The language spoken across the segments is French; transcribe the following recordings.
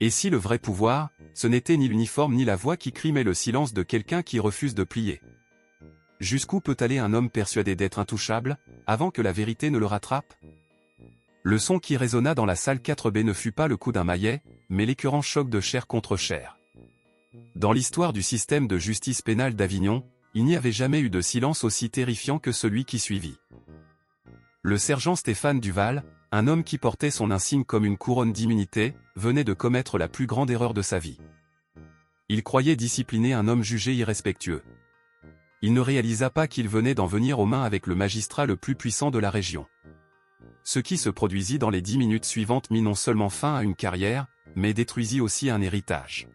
Et si le vrai pouvoir, ce n'était ni l'uniforme ni la voix qui crie mais le silence de quelqu'un qui refuse de plier? Jusqu'où peut aller un homme persuadé d'être intouchable, avant que la vérité ne le rattrape? Le son qui résonna dans la salle 4B ne fut pas le coup d'un maillet, mais l'écœurant choc de chair contre chair. Dans l'histoire du système de justice pénale d'Avignon, il n'y avait jamais eu de silence aussi terrifiant que celui qui suivit. Le sergent Stéphane Duval, un homme qui portait son insigne comme une couronne d'immunité, venait de commettre la plus grande erreur de sa vie. Il croyait discipliner un homme jugé irrespectueux. Il ne réalisa pas qu'il venait d'en venir aux mains avec le magistrat le plus puissant de la région. Ce qui se produisit dans les 10 minutes suivantes mit non seulement fin à une carrière, mais détruisit aussi un héritage.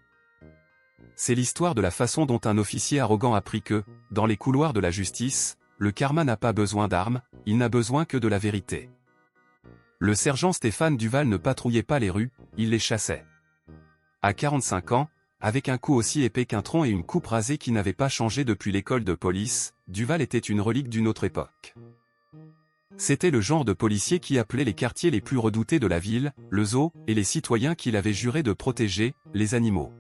C'est l'histoire de la façon dont un officier arrogant apprit que, dans les couloirs de la justice, le karma n'a pas besoin d'armes, il n'a besoin que de la vérité. Le sergent Stéphane Duval ne patrouillait pas les rues, il les chassait. À 45 ans, avec un cou aussi épais qu'un tronc et une coupe rasée qui n'avait pas changé depuis l'école de police, Duval était une relique d'une autre époque. C'était le genre de policier qui appelait les quartiers les plus redoutés de la ville, le zoo, et les citoyens qu'il avait juré de protéger, les animaux.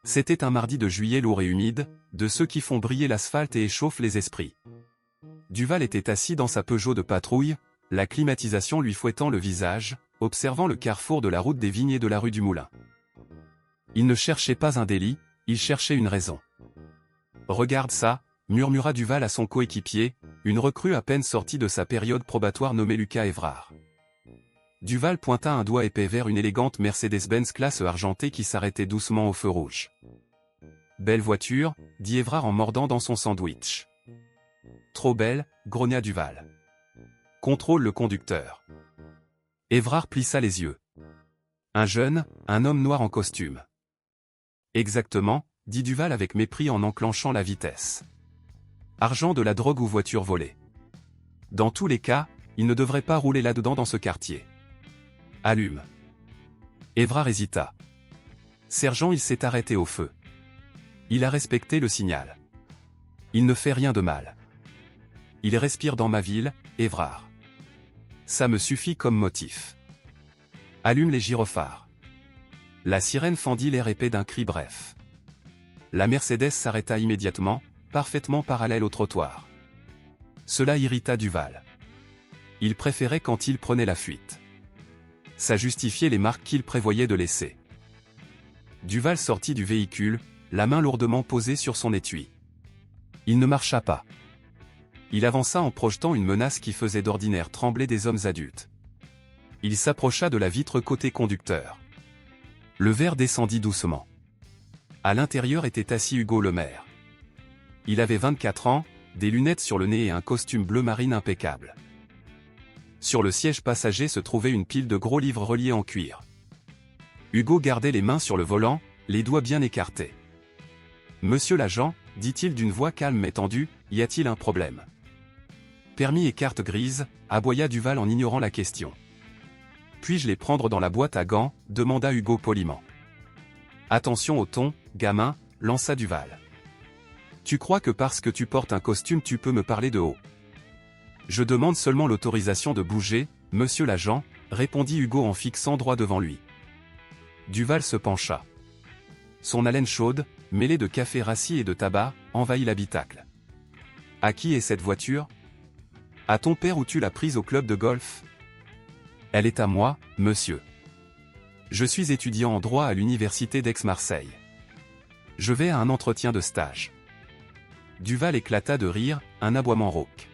C'était un mardi de juillet lourd et humide, de ceux qui font briller l'asphalte et échauffent les esprits. Duval était assis dans sa Peugeot de patrouille, la climatisation lui fouettant le visage, observant le carrefour de la route des Vignes et de la rue du Moulin. Il ne cherchait pas un délit, il cherchait une raison. « Regarde ça », murmura Duval à son coéquipier, une recrue à peine sortie de sa période probatoire nommée Lucas Évrard. Duval pointa un doigt épais vers une élégante Mercedes-Benz classe argentée qui s'arrêtait doucement au feu rouge. « Belle voiture », dit Évrard en mordant dans son sandwich. « Trop belle », grogna Duval. « Contrôle le conducteur. » Évrard plissa les yeux. Un jeune, un homme noir en costume. « Exactement », dit Duval avec mépris en enclenchant la vitesse. « Argent de la drogue ou voiture volée. Dans tous les cas, il ne devrait pas rouler là-dedans dans ce quartier. Allume. » Évrard hésita. « Sergent, il s'est arrêté au feu. Il a respecté le signal. Il ne fait rien de mal. Il respire dans ma ville, Évrard. Ça me suffit comme motif. Allume les gyrophares. » La sirène fendit l'air épais d'un cri bref. La Mercedes s'arrêta immédiatement, parfaitement parallèle au trottoir. Cela irrita Duval. Il préférait quand il prenait la fuite. Ça justifiait les marques qu'il prévoyait de laisser. Duval sortit du véhicule, la main lourdement posée sur son étui. Il ne marcha pas. Il avança en projetant une menace qui faisait d'ordinaire trembler des hommes adultes. Il s'approcha de la vitre côté conducteur. Le verre descendit doucement. À l'intérieur était assis Hugo Lemaire. Il avait 24 ans, des lunettes sur le nez et un costume bleu marine impeccable. Sur le siège passager se trouvait une pile de gros livres reliés en cuir. Hugo gardait les mains sur le volant, les doigts bien écartés. « Monsieur l'agent, » dit-il d'une voix calme mais tendue, « y a-t-il un problème ?» « Permis et carte grise » aboya Duval en ignorant la question. « Puis-je les prendre dans la boîte à gants » demanda Hugo poliment. « Attention au ton, gamin » lança Duval. « Tu crois que parce que tu portes un costume tu peux me parler de haut? Je demande seulement l'autorisation de bouger, monsieur l'agent, » répondit Hugo en fixant droit devant lui. Duval se pencha. Son haleine chaude, mêlée de café rassis et de tabac, envahit l'habitacle. « À qui est cette voiture? À ton père ou tu l'as prise au club de golf? » Elle est à moi, monsieur. Je suis étudiant en droit à l'université d'Aix-Marseille. Je vais à un entretien de stage. Duval éclata de rire, un aboiement rauque.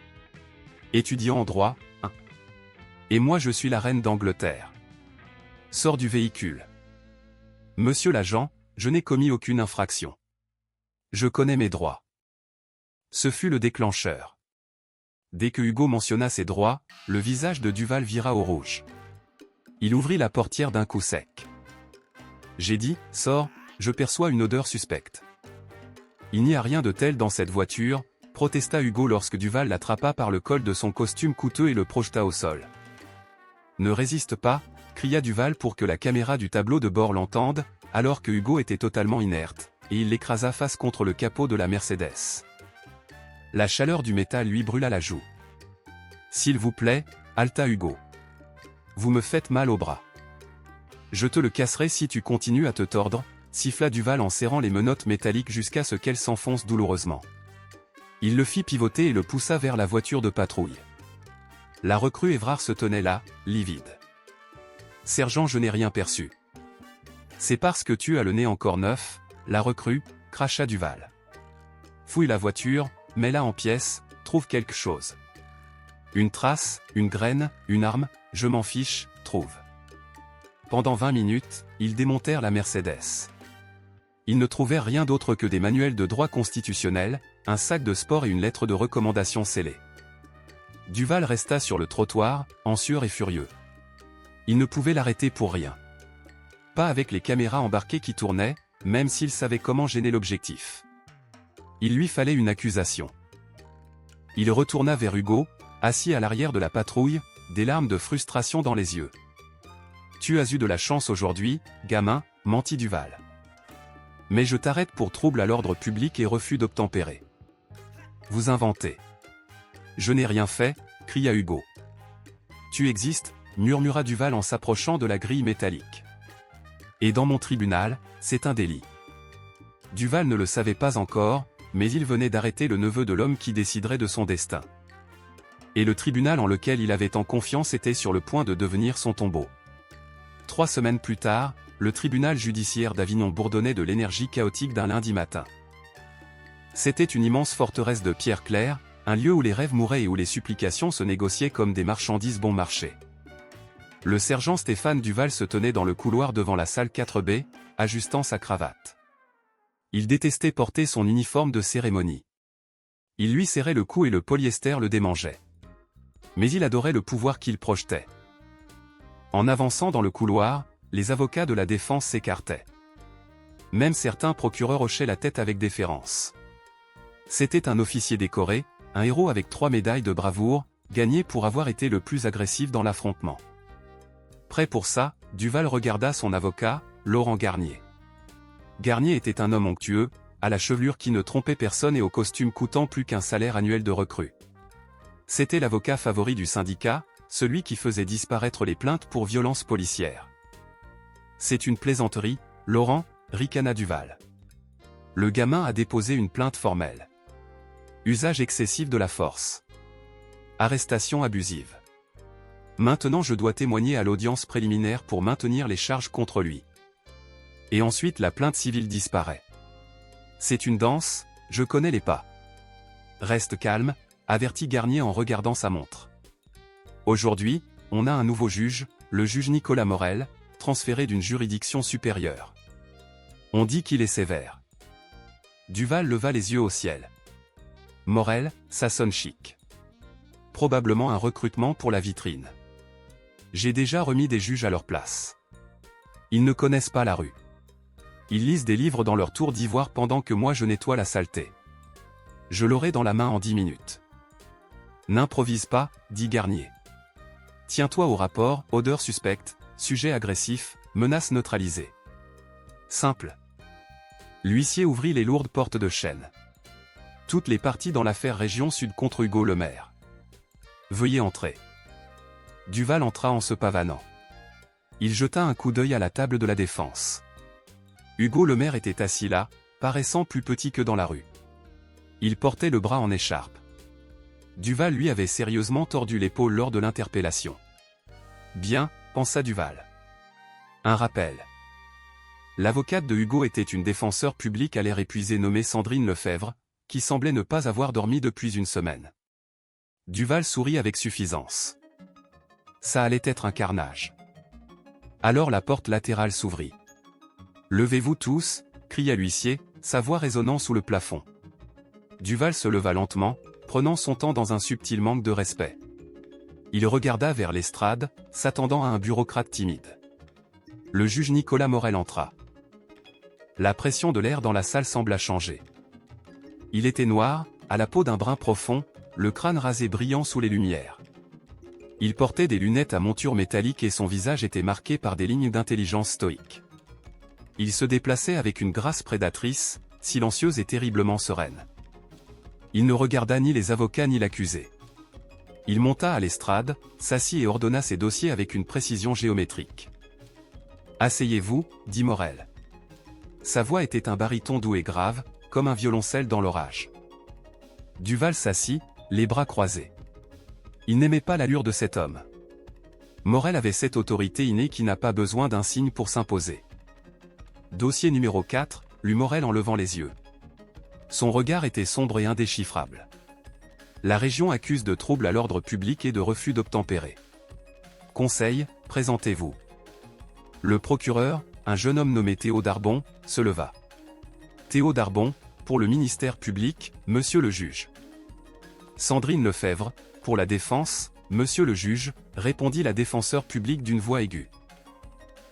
Étudiant en droit, hein? Et moi je suis la reine d'Angleterre. Sors du véhicule. Monsieur l'agent, je n'ai commis aucune infraction. Je connais mes droits. Ce fut le déclencheur. Dès que Hugo mentionna ses droits, le visage de Duval vira au rouge. Il ouvrit la portière d'un coup sec. J'ai dit, sors, je perçois une odeur suspecte. Il n'y a rien de tel dans cette voiture, protesta Hugo lorsque Duval l'attrapa par le col de son costume coûteux et le projeta au sol. Ne résiste pas, cria Duval pour que la caméra du tableau de bord l'entende, alors que Hugo était totalement inerte, et il l'écrasa face contre le capot de la Mercedes. La chaleur du métal lui brûla la joue. S'il vous plaît, haleta Hugo. Vous me faites mal au bras. Je te le casserai si tu continues à te tordre, siffla Duval en serrant les menottes métalliques jusqu'à ce qu'elles s'enfoncent douloureusement. Il le fit pivoter et le poussa vers la voiture de patrouille. La recrue Évrard se tenait là, livide. « Sergent, je n'ai rien perçu. »« C'est parce que tu as le nez encore neuf, la recrue, » cracha Duval. « Fouille la voiture, mets-la en pièces, trouve quelque chose. Une trace, une graine, une arme, je m'en fiche, trouve. » Pendant 20 minutes, ils démontèrent la Mercedes. Ils ne trouvèrent rien d'autre que des manuels de droit constitutionnel, un sac de sport et une lettre de recommandation scellée. Duval resta sur le trottoir, en sueur et furieux. Il ne pouvait l'arrêter pour rien. Pas avec les caméras embarquées qui tournaient, même s'il savait comment gêner l'objectif. Il lui fallait une accusation. Il retourna vers Hugo, assis à l'arrière de la patrouille, des larmes de frustration dans les yeux. « Tu as eu de la chance aujourd'hui, gamin, » mentit Duval. « Mais je t'arrête pour trouble à l'ordre public et refus d'obtempérer. »« Vous inventez. »« Je n'ai rien fait, » cria Hugo. « Tu existes, » murmura Duval en s'approchant de la grille métallique. « Et dans mon tribunal, c'est un délit. » Duval ne le savait pas encore, mais il venait d'arrêter le neveu de l'homme qui déciderait de son destin. Et le tribunal en lequel il avait tant confiance était sur le point de devenir son tombeau. 3 semaines plus tard, le tribunal judiciaire d'Avignon bourdonnait de l'énergie chaotique d'un lundi matin. C'était une immense forteresse de pierre claire, un lieu où les rêves mouraient et où les supplications se négociaient comme des marchandises bon marché. Le sergent Stéphane Duval se tenait dans le couloir devant la salle 4B, ajustant sa cravate. Il détestait porter son uniforme de cérémonie. Il lui serrait le cou et le polyester le démangeait. Mais il adorait le pouvoir qu'il projetait. En avançant dans le couloir, les avocats de la défense s'écartaient. Même certains procureurs hochaient la tête avec déférence. C'était un officier décoré, un héros avec 3 médailles de bravoure, gagné pour avoir été le plus agressif dans l'affrontement. Prêt pour ça, Duval regarda son avocat, Laurent Garnier. Garnier était un homme onctueux, à la chevelure qui ne trompait personne et au costume coûtant plus qu'un salaire annuel de recrue. C'était l'avocat favori du syndicat, celui qui faisait disparaître les plaintes pour violences policières. « C'est une plaisanterie, Laurent, » ricana Duval. « Le gamin a déposé une plainte formelle. Usage excessif de la force. Arrestation abusive. Maintenant je dois témoigner à l'audience préliminaire pour maintenir les charges contre lui. Et ensuite la plainte civile disparaît. C'est une danse, je connais les pas. Reste calme, » avertit Garnier en regardant sa montre. Aujourd'hui, on a un nouveau juge, le juge Nicolas Morel, transféré d'une juridiction supérieure. On dit qu'il est sévère. Duval leva les yeux au ciel. Morel, ça sonne chic. Probablement un recrutement pour la vitrine. J'ai déjà remis des juges à leur place. Ils ne connaissent pas la rue. Ils lisent des livres dans leur tour d'ivoire pendant que moi je nettoie la saleté. Je l'aurai dans la main en 10 minutes. N'improvise pas, dit Garnier. Tiens-toi au rapport, odeur suspecte, sujet agressif, menace neutralisée. Simple. L'huissier ouvrit les lourdes portes de chêne. Toutes les parties dans l'affaire Région Sud contre Hugo Lemaire. Veuillez entrer. Duval entra en se pavanant. Il jeta un coup d'œil à la table de la défense. Hugo Lemaire était assis là, paraissant plus petit que dans la rue. Il portait le bras en écharpe. Duval lui avait sérieusement tordu l'épaule lors de l'interpellation. Bien, pensa Duval. Un rappel. L'avocate de Hugo était une défenseure publique à l'air épuisé nommée Sandrine Lefebvre, qui semblait ne pas avoir dormi depuis une semaine. Duval sourit avec suffisance. Ça allait être un carnage. Alors la porte latérale s'ouvrit. « Levez-vous tous » cria l'huissier, sa voix résonnant sous le plafond. Duval se leva lentement, prenant son temps dans un subtil manque de respect. Il regarda vers l'estrade, s'attendant à un bureaucrate timide. Le juge Nicolas Morel entra. La pression de l'air dans la salle sembla changer. Il était noir, à la peau d'un brun profond, le crâne rasé brillant sous les lumières. Il portait des lunettes à monture métallique et son visage était marqué par des lignes d'intelligence stoïque. Il se déplaçait avec une grâce prédatrice, silencieuse et terriblement sereine. Il ne regarda ni les avocats ni l'accusé. Il monta à l'estrade, s'assit et ordonna ses dossiers avec une précision géométrique. « Asseyez-vous, dit Morel. Sa voix était un baryton doux et grave, comme un violoncelle dans l'orage. Duval s'assit, les bras croisés. Il n'aimait pas l'allure de cet homme. Morel avait cette autorité innée qui n'a pas besoin d'un signe pour s'imposer. Dossier numéro 4, lut Morel en levant les yeux. Son regard était sombre et indéchiffrable. La région accuse de troubles à l'ordre public et de refus d'obtempérer. Conseil, présentez-vous. Le procureur, un jeune homme nommé Théo Darbon, se leva. Théo Darbon, pour le ministère public, monsieur le juge. Sandrine Lefebvre, pour la défense, monsieur le juge, répondit la défenseur publique d'une voix aiguë.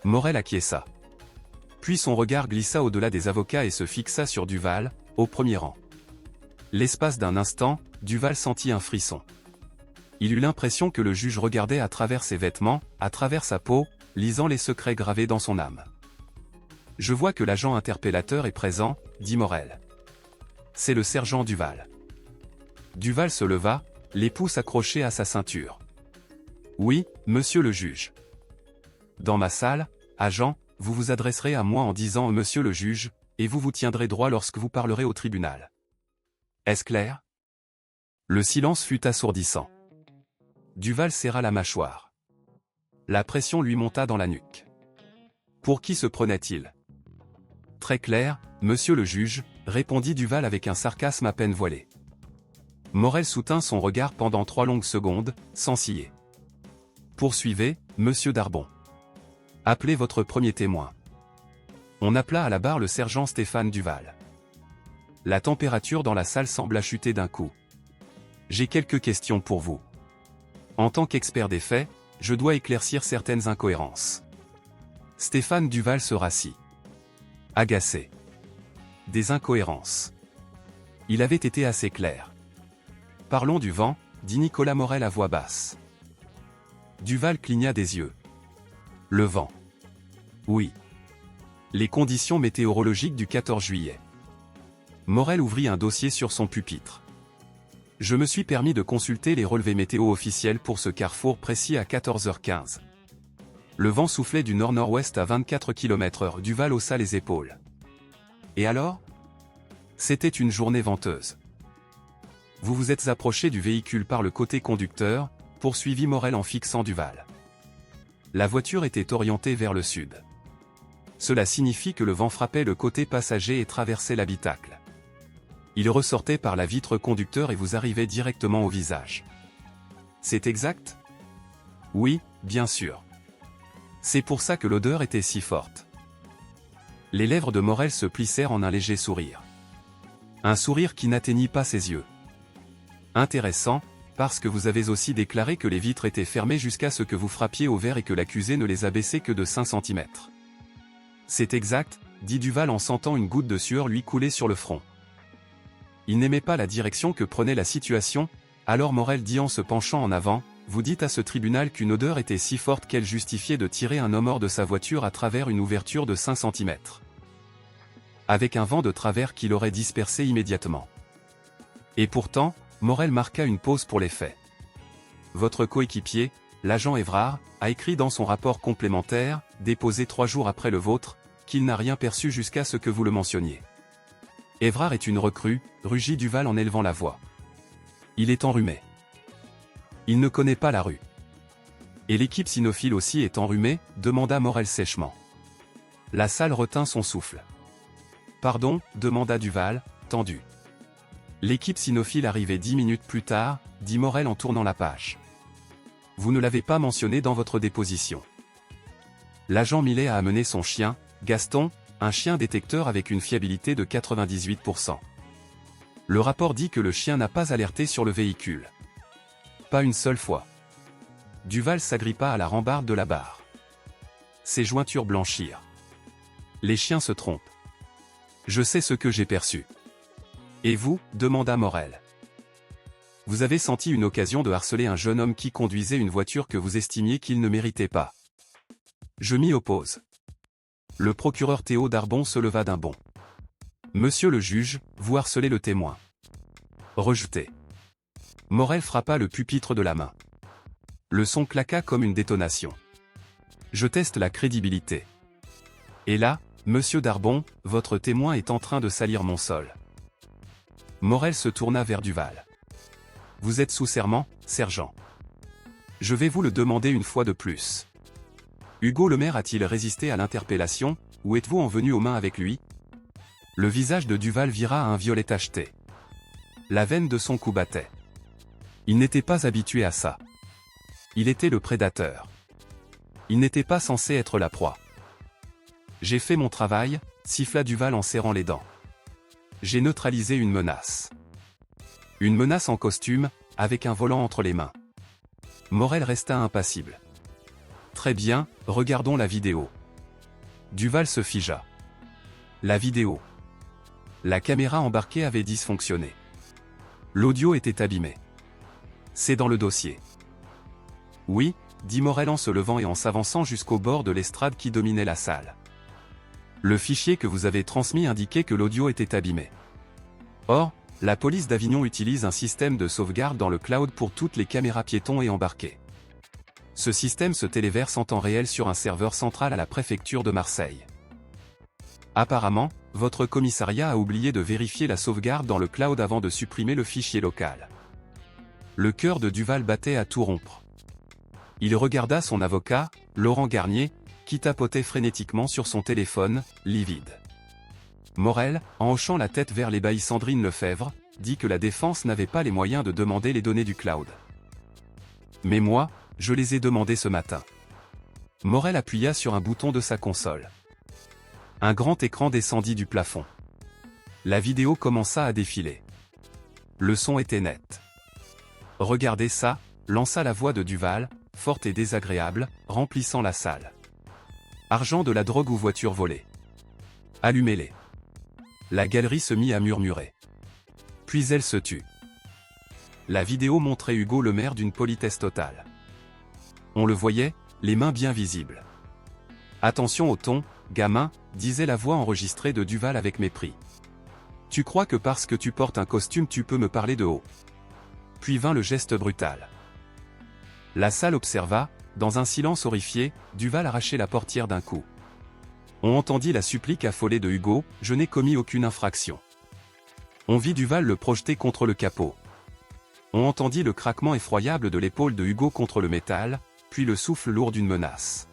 Morel acquiesça. Puis son regard glissa au-delà des avocats et se fixa sur Duval, au premier rang. L'espace d'un instant, Duval sentit un frisson. Il eut l'impression que le juge regardait à travers ses vêtements, à travers sa peau, lisant les secrets gravés dans son âme. « Je vois que l'agent interpellateur est présent, » dit Morel. « C'est le sergent Duval. » Duval se leva, les pouces accrochés à sa ceinture. « Oui, monsieur le juge. » Dans ma salle, agent, vous vous adresserez à moi en disant « Monsieur le juge », et vous vous tiendrez droit lorsque vous parlerez au tribunal. Est-ce clair? Le silence fut assourdissant. Duval serra la mâchoire. La pression lui monta dans la nuque. Pour qui se prenait-il? Très clair, monsieur le juge, répondit Duval avec un sarcasme à peine voilé. Morel soutint son regard pendant 3 longues secondes, sans ciller. Poursuivez, monsieur Darbon. Appelez votre premier témoin. On appela à la barre le sergent Stéphane Duval. La température dans la salle sembla chuter d'un coup. J'ai quelques questions pour vous. En tant qu'expert des faits, je dois éclaircir certaines incohérences. Stéphane Duval se rassit. Agacé. Des incohérences. Il avait été assez clair. Parlons du vent, dit Nicolas Morel à voix basse. Duval cligna des yeux. Le vent. Oui. Les conditions météorologiques du 14 juillet. Morel ouvrit un dossier sur son pupitre. Je me suis permis de consulter les relevés météo officiels pour ce carrefour précis à 14h15. Le vent soufflait du nord-nord-ouest à 24 km/h. Duval haussa les épaules. Et alors? C'était une journée venteuse. Vous vous êtes approché du véhicule par le côté conducteur, poursuivit Morel en fixant Duval. La voiture était orientée vers le sud. Cela signifie que le vent frappait le côté passager et traversait l'habitacle. Il ressortait par la vitre conducteur et vous arrivait directement au visage. C'est exact? Oui, bien sûr. C'est pour ça que l'odeur était si forte. Les lèvres de Morel se plissèrent en un léger sourire. Un sourire qui n'atteignit pas ses yeux. Intéressant, parce que vous avez aussi déclaré que les vitres étaient fermées jusqu'à ce que vous frappiez au verre et que l'accusé ne les abaissait que de 5 cm. C'est exact, dit Duval en sentant une goutte de sueur lui couler sur le front. Il n'aimait pas la direction que prenait la situation, alors Morel dit en se penchant en avant, vous dites à ce tribunal qu'une odeur était si forte qu'elle justifiait de tirer un homme hors de sa voiture à travers une ouverture de 5 cm. Avec un vent de travers qui l'aurait dispersé immédiatement. Et pourtant, Morel marqua une pause pour les faits. Votre coéquipier, l'agent Évrard, a écrit dans son rapport complémentaire, déposé 3 jours après le vôtre, qu'il n'a rien perçu jusqu'à ce que vous le mentionniez. Évrard est une recrue, rugit Duval en élevant la voix. Il est enrhumé. Il ne connaît pas la rue. Et l'équipe cynophile aussi est enrhumée, demanda Morel sèchement. La salle retint son souffle. Pardon, demanda Duval, tendu. L'équipe cynophile arrivait 10 minutes plus tard, dit Morel en tournant la page. Vous ne l'avez pas mentionné dans votre déposition. L'agent Millet a amené son chien, Gaston, un chien détecteur avec une fiabilité de 98%. Le rapport dit que le chien n'a pas alerté sur le véhicule. Pas une seule fois. Duval s'agrippa à la rambarde de la barre. Ses jointures blanchirent. Les chiens se trompent. Je sais ce que j'ai perçu. Et vous, demanda Morel. Vous avez senti une occasion de harceler un jeune homme qui conduisait une voiture que vous estimiez qu'il ne méritait pas. Je m'y oppose. Le procureur Théo Darbon se leva d'un bond. Monsieur le juge, vous harcelez le témoin. Rejeté. Morel frappa le pupitre de la main. Le son claqua comme une détonation. Je teste la crédibilité. Et là, monsieur Darbon, votre témoin est en train de salir mon sol. Morel se tourna vers Duval. Vous êtes sous serment, sergent. Je vais vous le demander une fois de plus. Hugo Lemaire a-t-il résisté à l'interpellation, ou êtes-vous en venu aux mains avec lui? Le visage de Duval vira à un violet tacheté. La veine de son cou battait. Il n'était pas habitué à ça. Il était le prédateur. Il n'était pas censé être la proie. J'ai fait mon travail, siffla Duval en serrant les dents. J'ai neutralisé une menace. Une menace en costume, avec un volant entre les mains. Morel resta impassible. Très bien, regardons la vidéo. Duval se figea. La vidéo. La caméra embarquée avait dysfonctionné. L'audio était abîmé. C'est dans le dossier. Oui, dit Morel en se levant et en s'avançant jusqu'au bord de l'estrade qui dominait la salle. Le fichier que vous avez transmis indiquait que l'audio était abîmé. Or, la police d'Avignon utilise un système de sauvegarde dans le cloud pour toutes les caméras piétons et embarquées. Ce système se téléverse en temps réel sur un serveur central à la préfecture de Marseille. Apparemment, votre commissariat a oublié de vérifier la sauvegarde dans le cloud avant de supprimer le fichier local. Le cœur de Duval battait à tout rompre. Il regarda son avocat, Laurent Garnier, qui tapotait frénétiquement sur son téléphone, livide. Morel, en hochant la tête vers l'ébahie Sandrine Lefebvre, dit que la défense n'avait pas les moyens de demander les données du cloud. Mais moi, je les ai demandées ce matin. Morel appuya sur un bouton de sa console. Un grand écran descendit du plafond. La vidéo commença à défiler. Le son était net. Regardez ça, lança la voix de Duval, forte et désagréable, remplissant la salle. Argent de la drogue ou voiture volée. Allumez-les. La galerie se mit à murmurer. Puis elle se tut. La vidéo montrait Hugo Lemaire d'une politesse totale. On le voyait, les mains bien visibles. Attention au ton, gamin, disait la voix enregistrée de Duval avec mépris. Tu crois que parce que tu portes un costume tu peux me parler de haut. Puis vint le geste brutal. La salle observa, dans un silence horrifié, Duval arrachait la portière d'un coup. On entendit la supplique affolée de Hugo, je n'ai commis aucune infraction. On vit Duval le projeter contre le capot. On entendit le craquement effroyable de l'épaule de Hugo contre le métal, puis le souffle lourd d'une menace.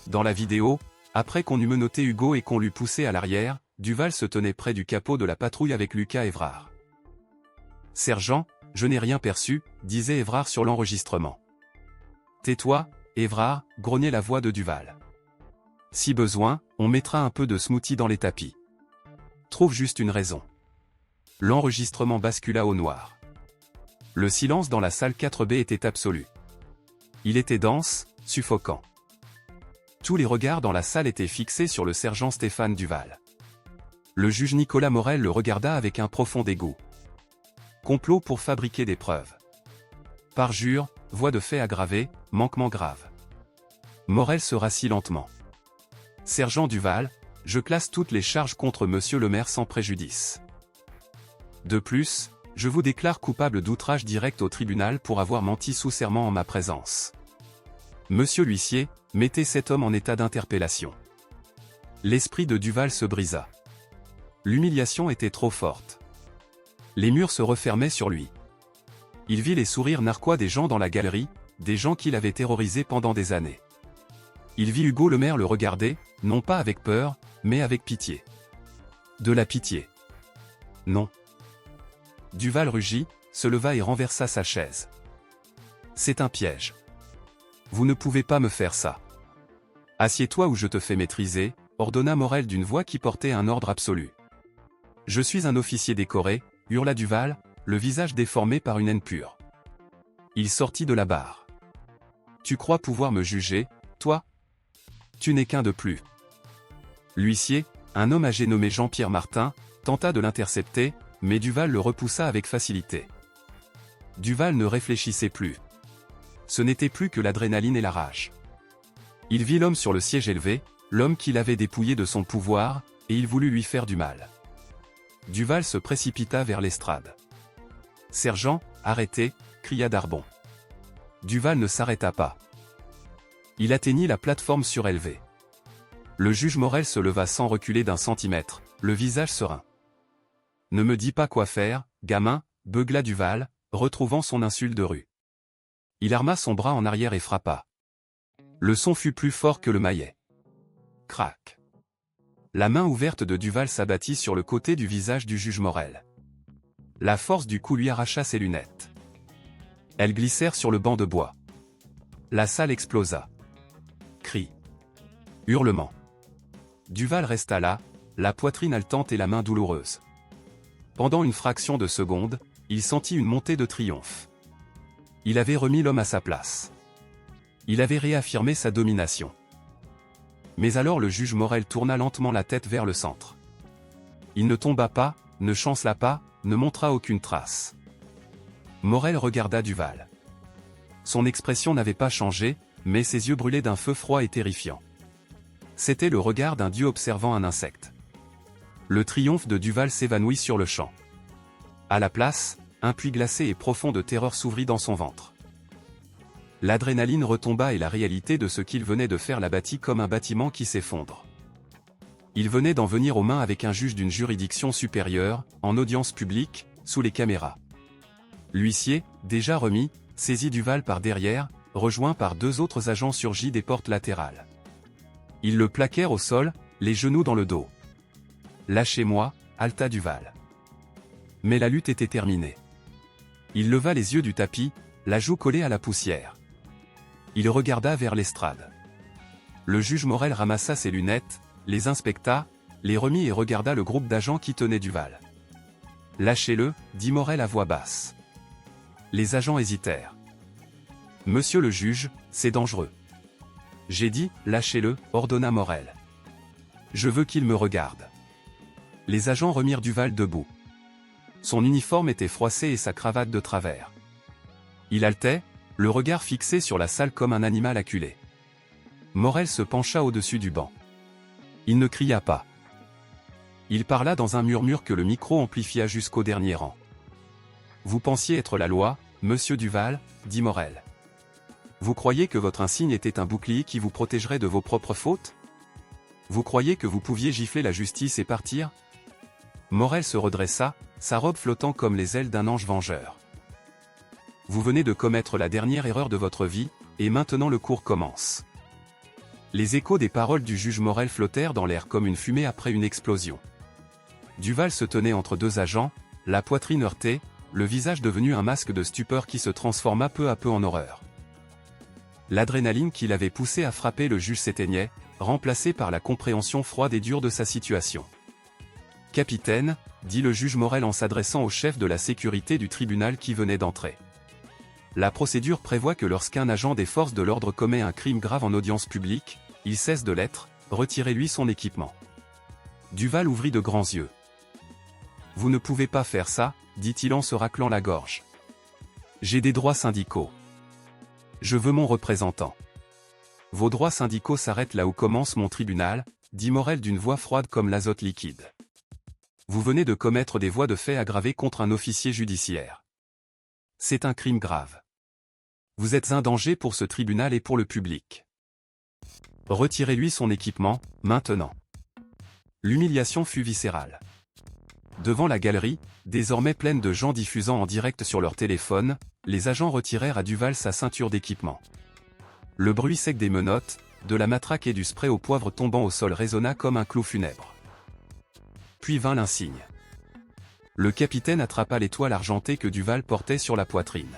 Dans la vidéo, après qu'on eut menotté Hugo et qu'on l'eut poussé à l'arrière, Duval se tenait près du capot de la patrouille avec Lucas Évrard. « Sergent, je n'ai rien perçu, disait Évrard sur l'enregistrement. « Tais-toi, Évrard, grognait la voix de Duval. Si besoin, on mettra un peu de smoothie dans les tapis. Trouve juste une raison. » L'enregistrement bascula au noir. Le silence dans la salle 4B était absolu. Il était dense, suffocant. Tous les regards dans la salle étaient fixés sur le sergent Stéphane Duval. Le juge Nicolas Morel le regarda avec un profond dégoût. Complot pour fabriquer des preuves. Parjure, voie de fait aggravé, manquement grave. Morel se rassit lentement. Sergent Duval, je classe toutes les charges contre monsieur le maire sans préjudice. De plus, je vous déclare coupable d'outrage direct au tribunal pour avoir menti sous serment en ma présence. Monsieur l'huissier, mettez cet homme en état d'interpellation. L'esprit de Duval se brisa. L'humiliation était trop forte. Les murs se refermaient sur lui. Il vit les sourires narquois des gens dans la galerie, des gens qui l'avaient terrorisé pendant des années. Il vit Hugo Lemaire le regarder, non pas avec peur, mais avec pitié. De la pitié. Non. Duval rugit, se leva et renversa sa chaise. C'est un piège. Vous ne pouvez pas me faire ça. Assieds-toi ou je te fais maîtriser, ordonna Morel d'une voix qui portait un ordre absolu. Je suis un officier décoré, hurla Duval, le visage déformé par une haine pure. Il sortit de la barre. Tu crois pouvoir me juger, toi? Tu n'es qu'un de plus. L'huissier, un homme âgé nommé Jean-Pierre Martin, tenta de l'intercepter, mais Duval le repoussa avec facilité. Duval ne réfléchissait plus. Ce n'était plus que l'adrénaline et la rage. Il vit l'homme sur le siège élevé, l'homme qui l'avait dépouillé de son pouvoir, et il voulut lui faire du mal. Duval se précipita vers l'estrade. « Sergent, arrêtez !» cria Darbon. Duval ne s'arrêta pas. Il atteignit la plateforme surélevée. Le juge Morel se leva sans reculer d'un centimètre, le visage serein. « Ne me dis pas quoi faire, gamin », beugla Duval, retrouvant son insulte de rue. Il arma son bras en arrière et frappa. Le son fut plus fort que le maillet. Crac. La main ouverte de Duval s'abattit sur le côté du visage du juge Morel. La force du coup lui arracha ses lunettes. Elles glissèrent sur le banc de bois. La salle explosa. Cris. Hurlements. Duval resta là, la poitrine haletante et la main douloureuse. Pendant une fraction de seconde, il sentit une montée de triomphe. Il avait remis l'homme à sa place. Il avait réaffirmé sa domination. Mais alors le juge Morel tourna lentement la tête vers le centre. Il ne tomba pas, ne chancela pas, ne montra aucune trace. Morel regarda Duval. Son expression n'avait pas changé, mais ses yeux brûlaient d'un feu froid et terrifiant. C'était le regard d'un dieu observant un insecte. Le triomphe de Duval s'évanouit sur le champ. À la place, un puits glacé et profond de terreur s'ouvrit dans son ventre. L'adrénaline retomba et la réalité de ce qu'il venait de faire l'abattit comme un bâtiment qui s'effondre. Il venait d'en venir aux mains avec un juge d'une juridiction supérieure, en audience publique, sous les caméras. L'huissier, déjà remis, saisit Duval par derrière, rejoint par deux autres agents surgis des portes latérales. Ils le plaquèrent au sol, les genoux dans le dos. « Lâchez-moi » haleta Duval. Mais la lutte était terminée. Il leva les yeux du tapis, la joue collée à la poussière. Il regarda vers l'estrade. Le juge Morel ramassa ses lunettes, les inspecta, les remit et regarda le groupe d'agents qui tenaient Duval. « Lâchez-le » dit Morel à voix basse. Les agents hésitèrent. « Monsieur le juge, c'est dangereux. » « J'ai dit, lâchez-le » ordonna Morel. « Je veux qu'il me regarde. » Les agents remirent Duval debout. Son uniforme était froissé et sa cravate de travers. Il haletait, le regard fixé sur la salle comme un animal acculé. Morel se pencha au-dessus du banc. Il ne cria pas. Il parla dans un murmure que le micro amplifia jusqu'au dernier rang. « Vous pensiez être la loi, monsieur Duval » dit Morel. « Vous croyez que votre insigne était un bouclier qui vous protégerait de vos propres fautes? Vous croyez que vous pouviez gifler la justice et partir ?» Morel se redressa, sa robe flottant comme les ailes d'un ange vengeur. « Vous venez de commettre la dernière erreur de votre vie, et maintenant le cours commence. » Les échos des paroles du juge Morel flottèrent dans l'air comme une fumée après une explosion. Duval se tenait entre deux agents, la poitrine heurtée, le visage devenu un masque de stupeur qui se transforma peu à peu en horreur. L'adrénaline qui l'avait poussé à frapper le juge s'éteignait, remplacée par la compréhension froide et dure de sa situation. « Capitaine » dit le juge Morel en s'adressant au chef de la sécurité du tribunal qui venait d'entrer. « La procédure prévoit que lorsqu'un agent des forces de l'ordre commet un crime grave en audience publique, il cesse de l'être, retirez-lui son équipement. » Duval ouvrit de grands yeux. « Vous ne pouvez pas faire ça » dit-il en se raclant la gorge. « J'ai des droits syndicaux. Je veux mon représentant. » « Vos droits syndicaux s'arrêtent là où commence mon tribunal » dit Morel d'une voix froide comme l'azote liquide. « Vous venez de commettre des voies de fait aggravées contre un officier judiciaire. C'est un crime grave. Vous êtes un danger pour ce tribunal et pour le public. Retirez-lui son équipement, maintenant. » L'humiliation fut viscérale. Devant la galerie, désormais pleine de gens diffusant en direct sur leur téléphone, les agents retirèrent à Duval sa ceinture d'équipement. Le bruit sec des menottes, de la matraque et du spray au poivre tombant au sol résonna comme un clou funèbre. Puis vint l'insigne. Le capitaine attrapa l'étoile argentée que Duval portait sur la poitrine.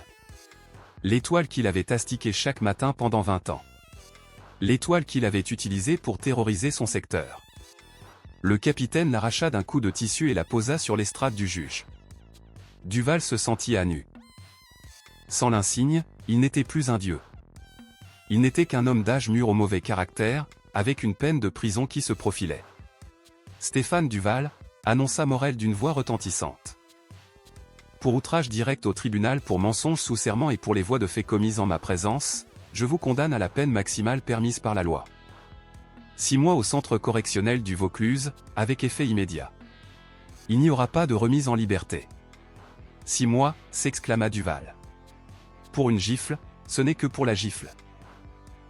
L'étoile qu'il avait astiquée chaque matin pendant 20 ans. L'étoile qu'il avait utilisée pour terroriser son secteur. Le capitaine l'arracha d'un coup de tissu et la posa sur l'estrade du juge. Duval se sentit à nu. Sans l'insigne, il n'était plus un dieu. Il n'était qu'un homme d'âge mûr au mauvais caractère, avec une peine de prison qui se profilait. « Stéphane Duval » annonça Morel d'une voix retentissante. « Pour outrage direct au tribunal pour mensonge sous serment et pour les voies de fait commises en ma présence, je vous condamne à la peine maximale permise par la loi. 6 mois au centre correctionnel du Vaucluse, avec effet immédiat. Il n'y aura pas de remise en liberté. »« 6 mois, s'exclama Duval. « Pour une gifle, ce n'est que pour la gifle. »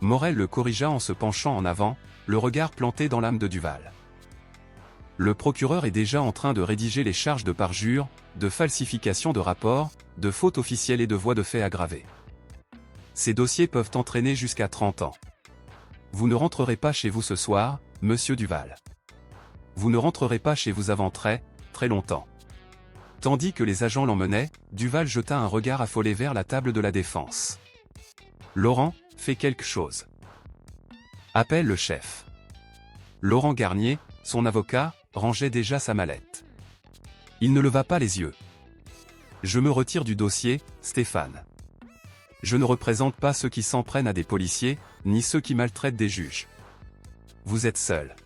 Morel le corrigea en se penchant en avant, le regard planté dans l'âme de Duval. Le procureur est déjà en train de rédiger les charges de parjure, de falsification de rapports, de faute officielle et de voies de fait aggravées. Ces dossiers peuvent entraîner jusqu'à 30 ans. Vous ne rentrerez pas chez vous ce soir, monsieur Duval. Vous ne rentrerez pas chez vous avant très, très longtemps. Tandis que les agents l'emmenaient, Duval jeta un regard affolé vers la table de la défense. Laurent, fais quelque chose. Appelle le chef. Laurent Garnier, son avocat, rangeait déjà sa mallette. Il ne leva pas les yeux. Je me retire du dossier, Stéphane. Je ne représente pas ceux qui s'en prennent à des policiers, ni ceux qui maltraitent des juges. Vous êtes seul.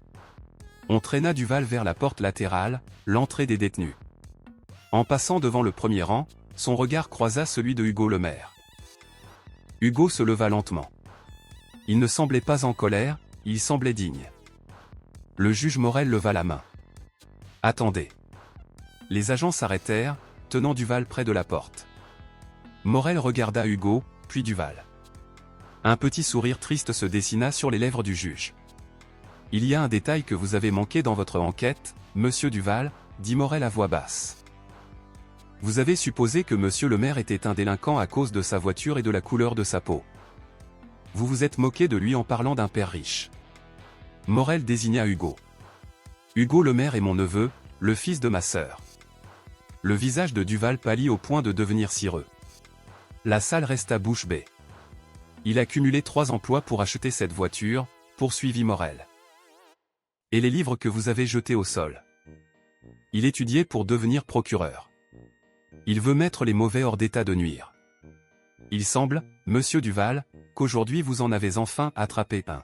On traîna Duval vers la porte latérale, l'entrée des détenus. En passant devant le premier rang, son regard croisa celui de Hugo Lemaire. Hugo se leva lentement. Il ne semblait pas en colère, il semblait digne. Le juge Morel leva la main. Attendez. Les agents s'arrêtèrent, tenant Duval près de la porte. Morel regarda Hugo, puis Duval. Un petit sourire triste se dessina sur les lèvres du juge. Il y a un détail que vous avez manqué dans votre enquête, monsieur Duval, dit Morel à voix basse. Vous avez supposé que monsieur le maire était un délinquant à cause de sa voiture et de la couleur de sa peau. Vous vous êtes moqué de lui en parlant d'un père riche. Morel désigna Hugo. Hugo le maire est mon neveu, le fils de ma sœur. Le visage de Duval pâlit au point de devenir cireux. La salle resta bouche bée. Il a cumulé 3 emplois pour acheter cette voiture, poursuivit Morel. Et les livres que vous avez jetés au sol. Il étudiait pour devenir procureur. Il veut mettre les mauvais hors d'état de nuire. Il semble, monsieur Duval, qu'aujourd'hui vous en avez enfin attrapé un.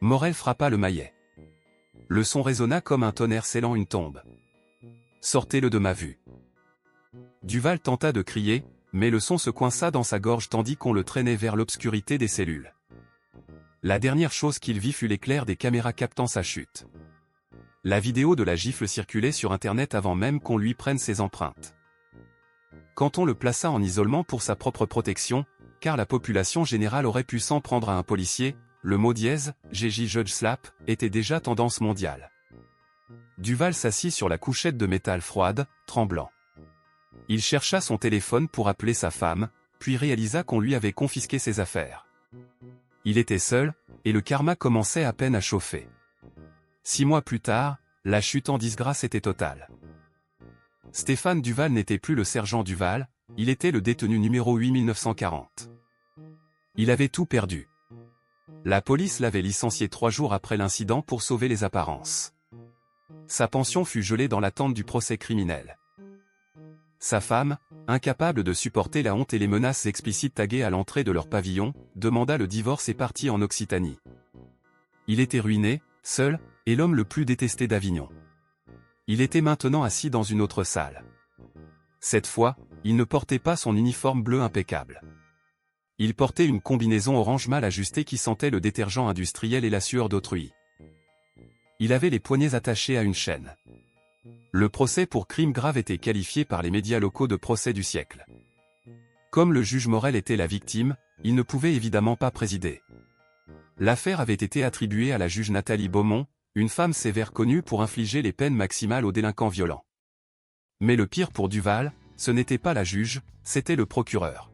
Morel frappa le maillet. Le son résonna comme un tonnerre scellant une tombe. Sortez-le de ma vue. Duval tenta de crier, mais le son se coinça dans sa gorge tandis qu'on le traînait vers l'obscurité des cellules. La dernière chose qu'il vit fut l'éclair des caméras captant sa chute. La vidéo de la gifle circulait sur Internet avant même qu'on lui prenne ses empreintes. Quand on le plaça en isolement pour sa propre protection, car la population générale aurait pu s'en prendre à un policier, le mot dièse, GJ Judge Slap, était déjà tendance mondiale. Duval s'assit sur la couchette de métal froide, tremblant. Il chercha son téléphone pour appeler sa femme, puis réalisa qu'on lui avait confisqué ses affaires. Il était seul, et le karma commençait à peine à chauffer. 6 mois plus tard, la chute en disgrâce était totale. Stéphane Duval n'était plus le sergent Duval, il était le détenu numéro 8940. Il avait tout perdu. La police l'avait licencié 3 jours après l'incident pour sauver les apparences. Sa pension fut gelée dans l'attente du procès criminel. Sa femme, incapable de supporter la honte et les menaces explicites taguées à l'entrée de leur pavillon, demanda le divorce et partit en Occitanie. Il était ruiné, seul, et l'homme le plus détesté d'Avignon. Il était maintenant assis dans une autre salle. Cette fois, il ne portait pas son uniforme bleu impeccable. Il portait une combinaison orange mal ajustée qui sentait le détergent industriel et la sueur d'autrui. Il avait les poignets attachés à une chaîne. Le procès pour crime grave était qualifié par les médias locaux de procès du siècle. Comme le juge Morel était la victime, il ne pouvait évidemment pas présider. L'affaire avait été attribuée à la juge Nathalie Beaumont, une femme sévère connue pour infliger les peines maximales aux délinquants violents. Mais le pire pour Duval, ce n'était pas la juge, c'était le procureur.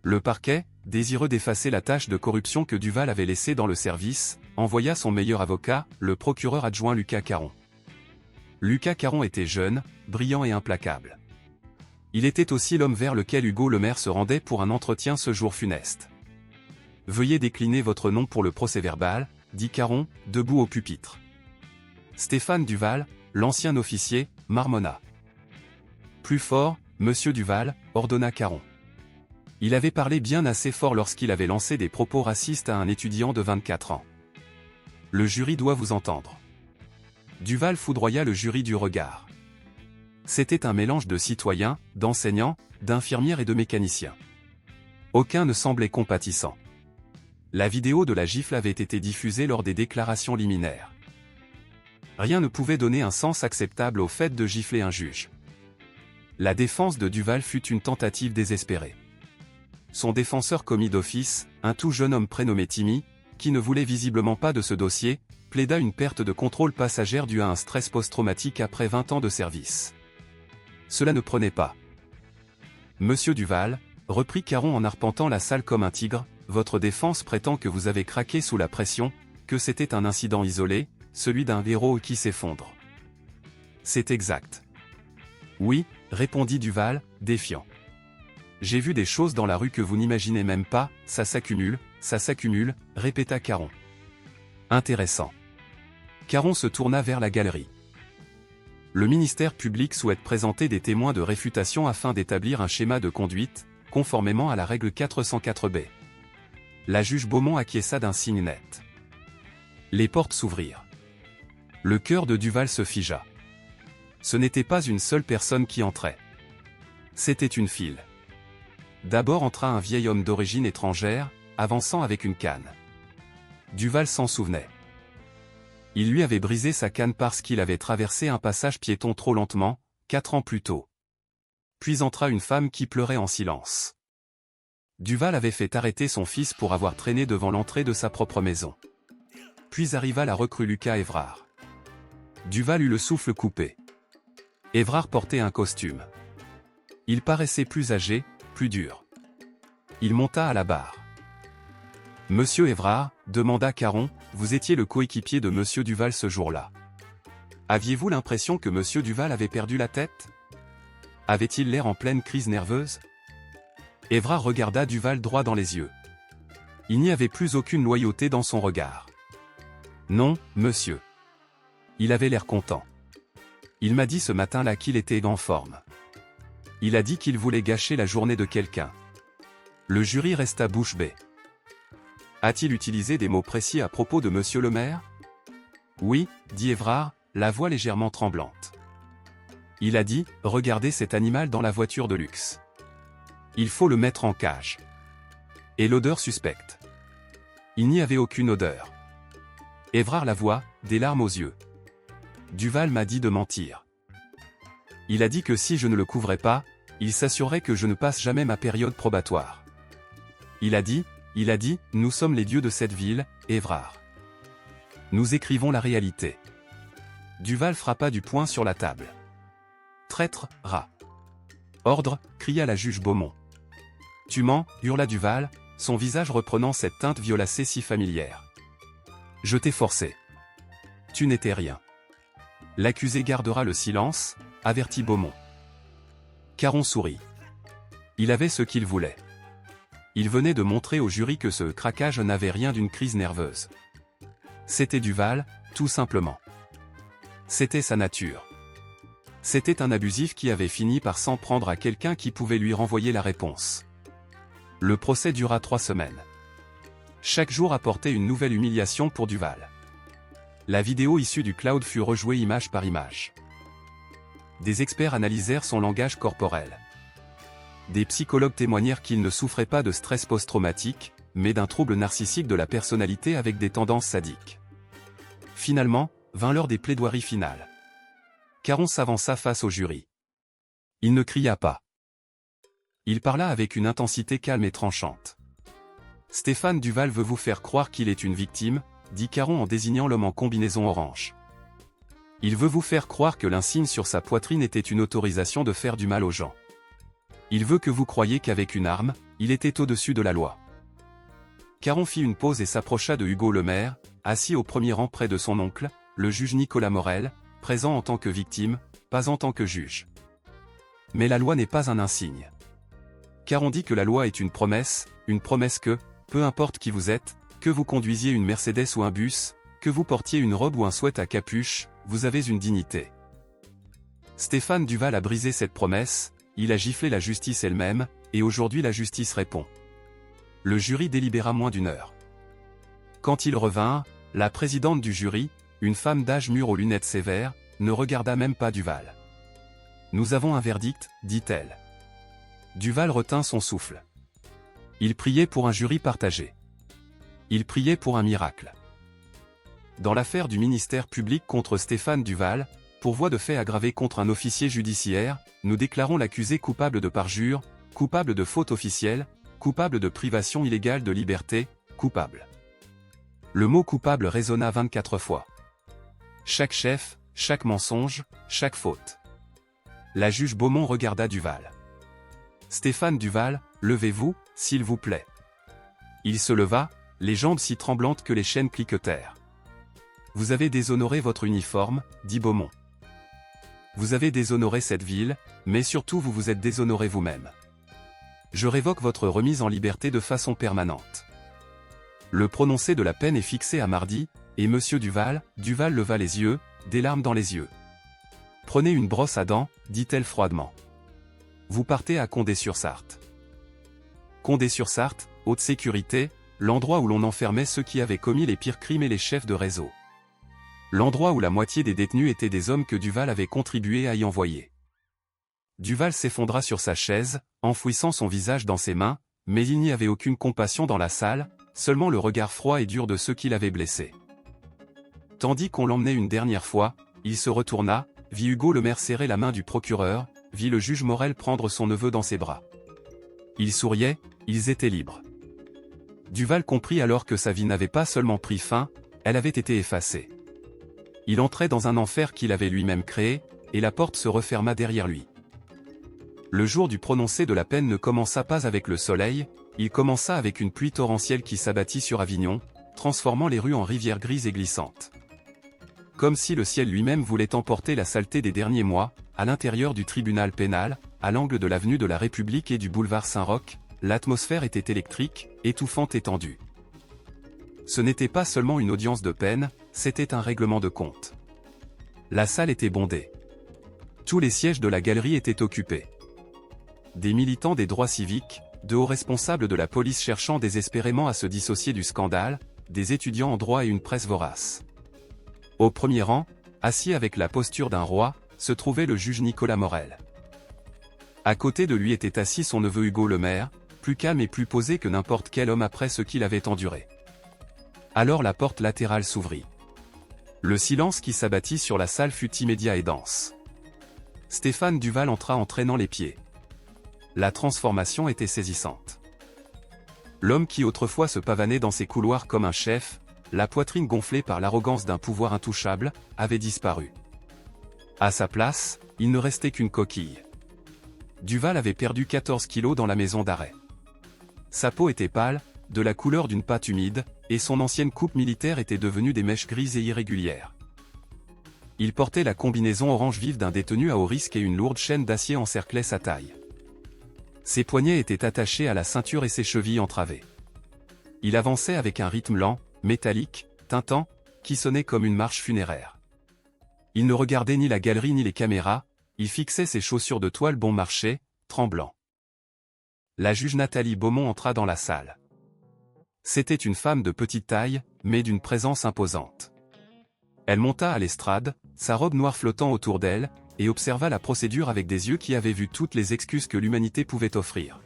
Le parquet, désireux d'effacer la tâche de corruption que Duval avait laissée dans le service, envoya son meilleur avocat, le procureur adjoint Lucas Caron. Lucas Caron était jeune, brillant et implacable. Il était aussi l'homme vers lequel Hugo Lemaire se rendait pour un entretien ce jour funeste. « Veuillez décliner votre nom pour le procès-verbal », dit Caron, debout au pupitre. Stéphane Duval, l'ancien officier, marmonna. « Plus fort, monsieur Duval », ordonna Caron. Il avait parlé bien assez fort lorsqu'il avait lancé des propos racistes à un étudiant de 24 ans. Le jury doit vous entendre. Duval foudroya le jury du regard. C'était un mélange de citoyens, d'enseignants, d'infirmières et de mécaniciens. Aucun ne semblait compatissant. La vidéo de la gifle avait été diffusée lors des déclarations liminaires. Rien ne pouvait donner un sens acceptable au fait de gifler un juge. La défense de Duval fut une tentative désespérée. Son défenseur commis d'office, un tout jeune homme prénommé Timmy, qui ne voulait visiblement pas de ce dossier, plaida une perte de contrôle passagère due à un stress post-traumatique après 20 ans de service. Cela ne prenait pas. Monsieur Duval, reprit Caron en arpentant la salle comme un tigre, votre défense prétend que vous avez craqué sous la pression, que c'était un incident isolé, celui d'un héros qui s'effondre. C'est exact. Oui, répondit Duval, défiant. J'ai vu des choses dans la rue que vous n'imaginez même pas, ça s'accumule, répéta Caron. Intéressant. Caron se tourna vers la galerie. Le ministère public souhaite présenter des témoins de réfutation afin d'établir un schéma de conduite, conformément à la règle 404B. La juge Beaumont acquiesça d'un signe net. Les portes s'ouvrirent. Le cœur de Duval se figea. Ce n'était pas une seule personne qui entrait. C'était une file. D'abord entra un vieil homme d'origine étrangère, avançant avec une canne. Duval s'en souvenait. Il lui avait brisé sa canne parce qu'il avait traversé un passage piéton trop lentement, 4 ans plus tôt. Puis entra une femme qui pleurait en silence. Duval avait fait arrêter son fils pour avoir traîné devant l'entrée de sa propre maison. Puis arriva la recrue Lucas Évrard. Duval eut le souffle coupé. Évrard portait un costume. Il paraissait plus âgé, plus dur. Il monta à la barre. « Monsieur Évrard, demanda Caron, vous étiez le coéquipier de Monsieur Duval ce jour-là. Aviez-vous l'impression que Monsieur Duval avait perdu la tête? Avait-il l'air en pleine crise nerveuse ?» Évrard regarda Duval droit dans les yeux. Il n'y avait plus aucune loyauté dans son regard. « Non, monsieur. » Il avait l'air content. Il m'a dit ce matin-là qu'il était en forme. Il a dit qu'il voulait gâcher la journée de quelqu'un. Le jury resta bouche bée. A-t-il utilisé des mots précis à propos de monsieur le maire? Oui, dit Évrard, la voix légèrement tremblante. Il a dit, regardez cet animal dans la voiture de luxe. Il faut le mettre en cage. Et l'odeur suspecte. Il n'y avait aucune odeur. Évrard l'avoua, des larmes aux yeux. Duval m'a dit de mentir. Il a dit que si je ne le couvrais pas, il s'assurerait que je ne passe jamais ma période probatoire. Il a dit, nous sommes les dieux de cette ville, Évrard. Nous écrivons la réalité. Duval frappa du poing sur la table. Traître, rat. Ordre, cria la juge Beaumont. Tu mens, hurla Duval, son visage reprenant cette teinte violacée si familière. Je t'ai forcé. Tu n'étais rien. L'accusé gardera le silence, avertit Beaumont. Caron sourit. Il avait ce qu'il voulait. Il venait de montrer au jury que ce craquage n'avait rien d'une crise nerveuse. C'était Duval, tout simplement. C'était sa nature. C'était un abusif qui avait fini par s'en prendre à quelqu'un qui pouvait lui renvoyer la réponse. Le procès dura 3 semaines. Chaque jour apportait une nouvelle humiliation pour Duval. La vidéo issue du cloud fut rejouée image par image. Des experts analysèrent son langage corporel. Des psychologues témoignèrent qu'il ne souffrait pas de stress post-traumatique, mais d'un trouble narcissique de la personnalité avec des tendances sadiques. Finalement, vint l'heure des plaidoiries finales. Caron s'avança face au jury. Il ne cria pas. Il parla avec une intensité calme et tranchante. Stéphane Duval veut vous faire croire qu'il est une victime, dit Caron en désignant l'homme en combinaison orange. Il veut vous faire croire que l'insigne sur sa poitrine était une autorisation de faire du mal aux gens. Il veut que vous croyiez qu'avec une arme, il était au-dessus de la loi. Caron fit une pause et s'approcha de Hugo Lemaire, assis au premier rang près de son oncle, le juge Nicolas Morel, présent en tant que victime, pas en tant que juge. Mais la loi n'est pas un insigne. Caron dit que la loi est une promesse que, peu importe qui vous êtes, que vous conduisiez une Mercedes ou un bus, que vous portiez une robe ou un sweat à capuche, vous avez une dignité. Stéphane Duval a brisé cette promesse, il a giflé la justice elle-même, et aujourd'hui la justice répond. Le jury délibéra moins d'1 heure. Quand il revint, la présidente du jury, une femme d'âge mûr aux lunettes sévères, ne regarda même pas Duval. Nous avons un verdict, dit-elle. Duval retint son souffle. Il priait pour un jury partagé. Il priait pour un miracle. Dans l'affaire du ministère public contre Stéphane Duval, pour voie de fait aggravé contre un officier judiciaire, nous déclarons l'accusé coupable de parjure, coupable de faute officielle, coupable de privation illégale de liberté, coupable. Le mot coupable résonna 24 fois. Chaque chef, chaque mensonge, chaque faute. La juge Beaumont regarda Duval. Stéphane Duval, levez-vous, s'il vous plaît. Il se leva, les jambes si tremblantes que les chaînes cliquetèrent. Vous avez déshonoré votre uniforme, dit Beaumont. Vous avez déshonoré cette ville, mais surtout vous vous êtes déshonoré vous-même. Je révoque votre remise en liberté de façon permanente. Le prononcé de la peine est fixé à mardi, et monsieur Duval leva les yeux, des larmes dans les yeux. Prenez une brosse à dents, dit-elle froidement. Vous partez à Condé-sur-Sarthe. Condé-sur-Sarthe, haute sécurité, l'endroit où l'on enfermait ceux qui avaient commis les pires crimes et les chefs de réseau. L'endroit où la moitié des détenus étaient des hommes que Duval avait contribué à y envoyer. Duval s'effondra sur sa chaise, enfouissant son visage dans ses mains, mais il n'y avait aucune compassion dans la salle, seulement le regard froid et dur de ceux qui l'avaient blessé. Tandis qu'on l'emmenait une dernière fois, il se retourna, vit Hugo Lemaire serrer la main du procureur, vit le juge Morel prendre son neveu dans ses bras. Ils souriaient, ils étaient libres. Duval comprit alors que sa vie n'avait pas seulement pris fin, elle avait été effacée. Il entrait dans un enfer qu'il avait lui-même créé, et la porte se referma derrière lui. Le jour du prononcé de la peine ne commença pas avec le soleil, il commença avec une pluie torrentielle qui s'abattit sur Avignon, transformant les rues en rivières grises et glissantes. Comme si le ciel lui-même voulait emporter la saleté des derniers mois, à l'intérieur du tribunal pénal, à l'angle de l'avenue de la République et du boulevard Saint-Roch, l'atmosphère était électrique, étouffante et tendue. Ce n'était pas seulement une audience de peine, c'était un règlement de compte. La salle était bondée. Tous les sièges de la galerie étaient occupés. Des militants des droits civiques, de hauts responsables de la police cherchant désespérément à se dissocier du scandale, des étudiants en droit et une presse vorace. Au premier rang, assis avec la posture d'un roi, se trouvait le juge Nicolas Morel. À côté de lui était assis son neveu Hugo Lemaire, plus calme et plus posé que n'importe quel homme après ce qu'il avait enduré. Alors la porte latérale s'ouvrit. Le silence qui s'abattit sur la salle fut immédiat et dense. Stéphane Duval entra en traînant les pieds. La transformation était saisissante. L'homme qui autrefois se pavanait dans ses couloirs comme un chef, la poitrine gonflée par l'arrogance d'un pouvoir intouchable, avait disparu. À sa place, il ne restait qu'une coquille. Duval avait perdu 14 kilos dans la maison d'arrêt. Sa peau était pâle, de la couleur d'une pâte humide, et son ancienne coupe militaire était devenue des mèches grises et irrégulières. Il portait la combinaison orange vive d'un détenu à haut risque et une lourde chaîne d'acier encerclait sa taille. Ses poignets étaient attachés à la ceinture et ses chevilles entravées. Il avançait avec un rythme lent, métallique, tintant, qui sonnait comme une marche funéraire. Il ne regardait ni la galerie ni les caméras, il fixait ses chaussures de toile bon marché, tremblant. La juge Nathalie Beaumont entra dans la salle. C'était une femme de petite taille, mais d'une présence imposante. Elle monta à l'estrade, sa robe noire flottant autour d'elle, et observa la procédure avec des yeux qui avaient vu toutes les excuses que l'humanité pouvait offrir.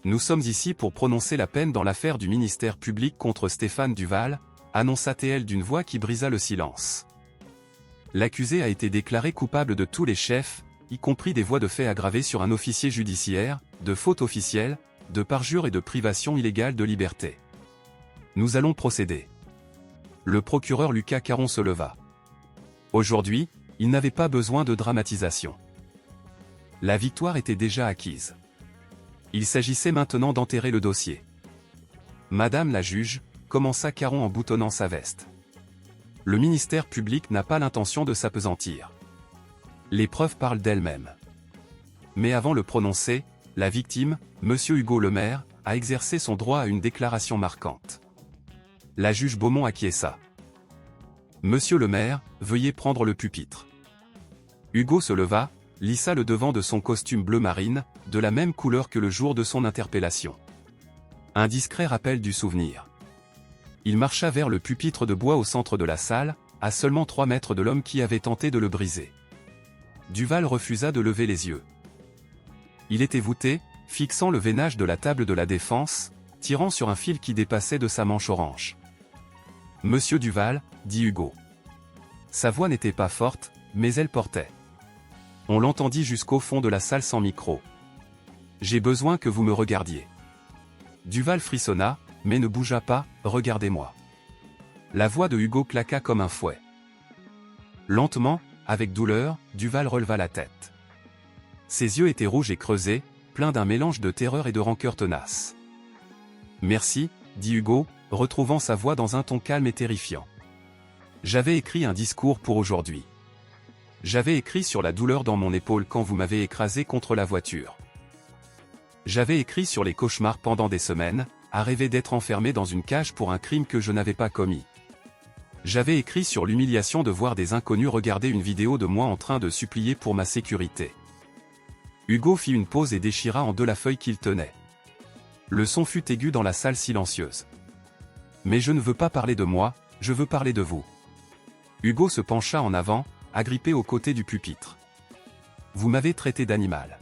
Nous sommes ici pour prononcer la peine dans l'affaire du ministère public contre Stéphane Duval, annonça-t-elle d'une voix qui brisa le silence. L'accusé a été déclaré coupable de tous les chefs, y compris des voies de fait aggravées sur un officier judiciaire, de faute officielle, de parjure et de privation illégale de liberté. Nous allons procéder. Le procureur Lucas Caron se leva. Aujourd'hui, il n'avait pas besoin de dramatisation. La victoire était déjà acquise. Il s'agissait maintenant d'enterrer le dossier. Madame la juge, commença Caron en boutonnant sa veste. Le ministère public n'a pas l'intention de s'appesantir. Les preuves parlent d'elles-mêmes. Mais avant le prononcé, la victime, monsieur Hugo Lemaire, a exercé son droit à une déclaration marquante. La juge Beaumont acquiesça. Monsieur Lemaire, veuillez prendre le pupitre. Hugo se leva, lissa le devant de son costume bleu marine, de la même couleur que le jour de son interpellation. Un discret rappel du souvenir. Il marcha vers le pupitre de bois au centre de la salle, à seulement 3 mètres de l'homme qui avait tenté de le briser. Duval refusa de lever les yeux. Il était voûté, fixant le veinage de la table de la défense, tirant sur un fil qui dépassait de sa manche orange. « Monsieur Duval, dit Hugo. » Sa voix n'était pas forte, mais elle portait. On l'entendit jusqu'au fond de la salle sans micro. « J'ai besoin que vous me regardiez. » Duval frissonna, mais ne bougea pas. « Regardez-moi. » La voix de Hugo claqua comme un fouet. Lentement, avec douleur, Duval releva la tête. Ses yeux étaient rouges et creusés, pleins d'un mélange de terreur et de rancœur tenace. « Merci, » dit Hugo, retrouvant sa voix dans un ton calme et terrifiant. « J'avais écrit un discours pour aujourd'hui. J'avais écrit sur la douleur dans mon épaule quand vous m'avez écrasé contre la voiture. J'avais écrit sur les cauchemars pendant des semaines, à rêver d'être enfermé dans une cage pour un crime que je n'avais pas commis. J'avais écrit sur l'humiliation de voir des inconnus regarder une vidéo de moi en train de supplier pour ma sécurité. » Hugo fit une pause et déchira en deux la feuille qu'il tenait. Le son fut aigu dans la salle silencieuse. « Mais je ne veux pas parler de moi, je veux parler de vous. » Hugo se pencha en avant, agrippé aux côtés du pupitre. « Vous m'avez traité d'animal.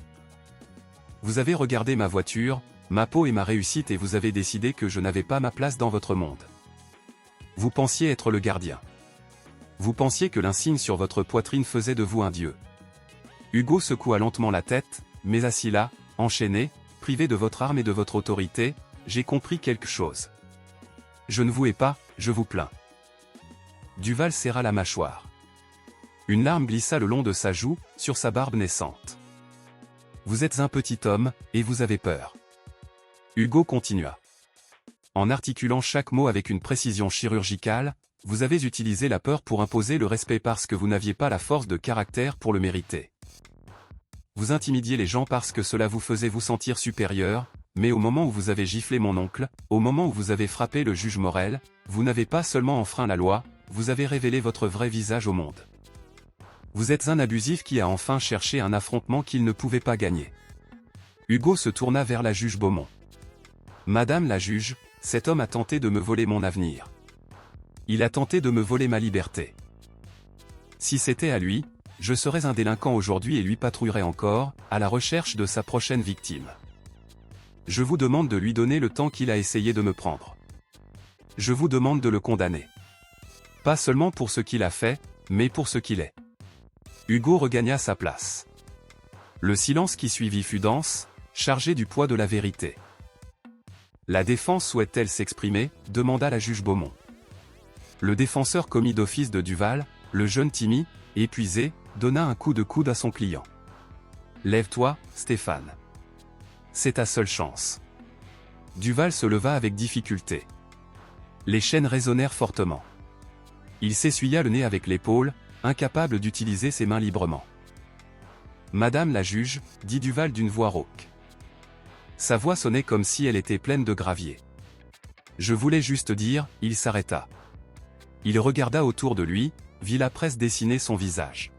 Vous avez regardé ma voiture, ma peau et ma réussite et vous avez décidé que je n'avais pas ma place dans votre monde. Vous pensiez être le gardien. Vous pensiez que l'insigne sur votre poitrine faisait de vous un dieu. » Hugo secoua lentement la tête, mais assis là, enchaîné, privé de votre arme et de votre autorité, j'ai compris quelque chose. Je ne vous hais pas, je vous plains. Duval serra la mâchoire. Une larme glissa le long de sa joue, sur sa barbe naissante. Vous êtes un petit homme, et vous avez peur. Hugo continua. En articulant chaque mot avec une précision chirurgicale, vous avez utilisé la peur pour imposer le respect parce que vous n'aviez pas la force de caractère pour le mériter. Vous intimidiez les gens parce que cela vous faisait vous sentir supérieur, mais au moment où vous avez giflé mon oncle, au moment où vous avez frappé le juge Morel, vous n'avez pas seulement enfreint la loi, vous avez révélé votre vrai visage au monde. Vous êtes un abusif qui a enfin cherché un affrontement qu'il ne pouvait pas gagner. Hugo se tourna vers la juge Beaumont. Madame la juge, cet homme a tenté de me voler mon avenir. Il a tenté de me voler ma liberté. Si c'était à lui, je serais un délinquant aujourd'hui et lui patrouillerais encore, à la recherche de sa prochaine victime. Je vous demande de lui donner le temps qu'il a essayé de me prendre. Je vous demande de le condamner. Pas seulement pour ce qu'il a fait, mais pour ce qu'il est. Hugo regagna sa place. Le silence qui suivit fut dense, chargé du poids de la vérité. La défense souhaite-t-elle s'exprimer, demanda la juge Beaumont. Le défenseur commis d'office de Duval, le jeune Timmy, épuisé, donna un coup de coude à son client. « Lève-toi, Stéphane. C'est ta seule chance. » Duval se leva avec difficulté. Les chaînes résonnèrent fortement. Il s'essuya le nez avec l'épaule, incapable d'utiliser ses mains librement. « Madame la juge, » dit Duval d'une voix rauque. Sa voix sonnait comme si elle était pleine de gravier. « Je voulais juste dire, » il s'arrêta. Il regarda autour de lui, vit la presse dessiner son visage.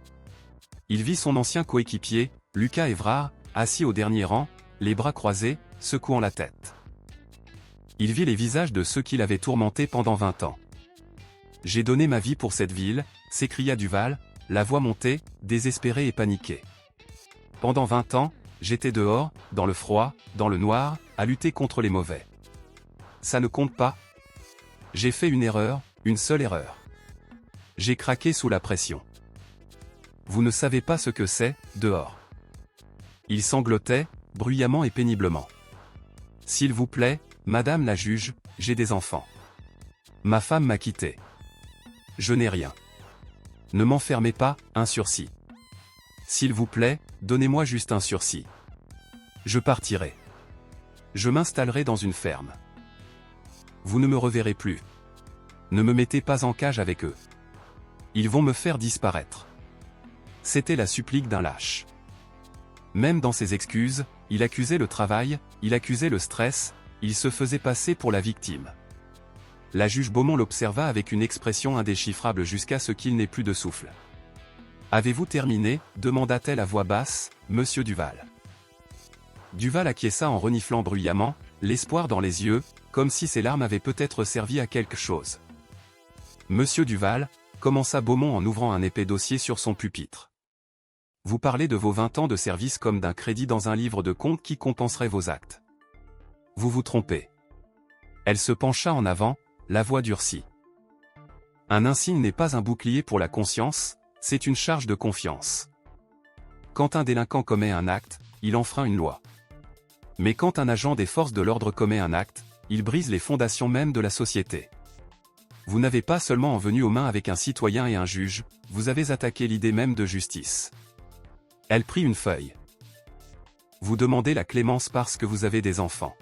Il vit son ancien coéquipier, Lucas Évrard, assis au dernier rang, les bras croisés, secouant la tête. Il vit les visages de ceux qui l'avaient tourmenté pendant 20 ans. « J'ai donné ma vie pour cette ville », s'écria Duval, la voix montée, désespérée et paniquée. « Pendant 20 ans, j'étais dehors, dans le froid, dans le noir, à lutter contre les mauvais. Ça ne compte pas. J'ai fait une erreur, une seule erreur. J'ai craqué sous la pression. Vous ne savez pas ce que c'est, dehors. » Il sanglotait, bruyamment et péniblement. « S'il vous plaît, madame la juge, j'ai des enfants. Ma femme m'a quitté. Je n'ai rien. Ne m'enfermez pas, un sursis. S'il vous plaît, donnez-moi juste un sursis. Je partirai. Je m'installerai dans une ferme. Vous ne me reverrez plus. Ne me mettez pas en cage avec eux. Ils vont me faire disparaître. » C'était la supplique d'un lâche. Même dans ses excuses, il accusait le travail, il accusait le stress, il se faisait passer pour la victime. La juge Beaumont l'observa avec une expression indéchiffrable jusqu'à ce qu'il n'ait plus de souffle. « Avez-vous terminé ?» demanda-t-elle à voix basse, « Monsieur Duval. » Duval acquiesça en reniflant bruyamment, l'espoir dans les yeux, comme si ses larmes avaient peut-être servi à quelque chose. « Monsieur Duval, » commença Beaumont en ouvrant un épais dossier sur son pupitre. « Vous parlez de vos 20 ans de service comme d'un crédit dans un livre de comptes qui compenserait vos actes. Vous vous trompez. » Elle se pencha en avant, la voix durcie. « Un insigne n'est pas un bouclier pour la conscience, c'est une charge de confiance. Quand un délinquant commet un acte, il enfreint une loi. Mais quand un agent des forces de l'ordre commet un acte, il brise les fondations mêmes de la société. Vous n'avez pas seulement en venu aux mains avec un citoyen et un juge, vous avez attaqué l'idée même de justice. Elle prit une feuille. Vous demandez la clémence parce que vous avez des enfants.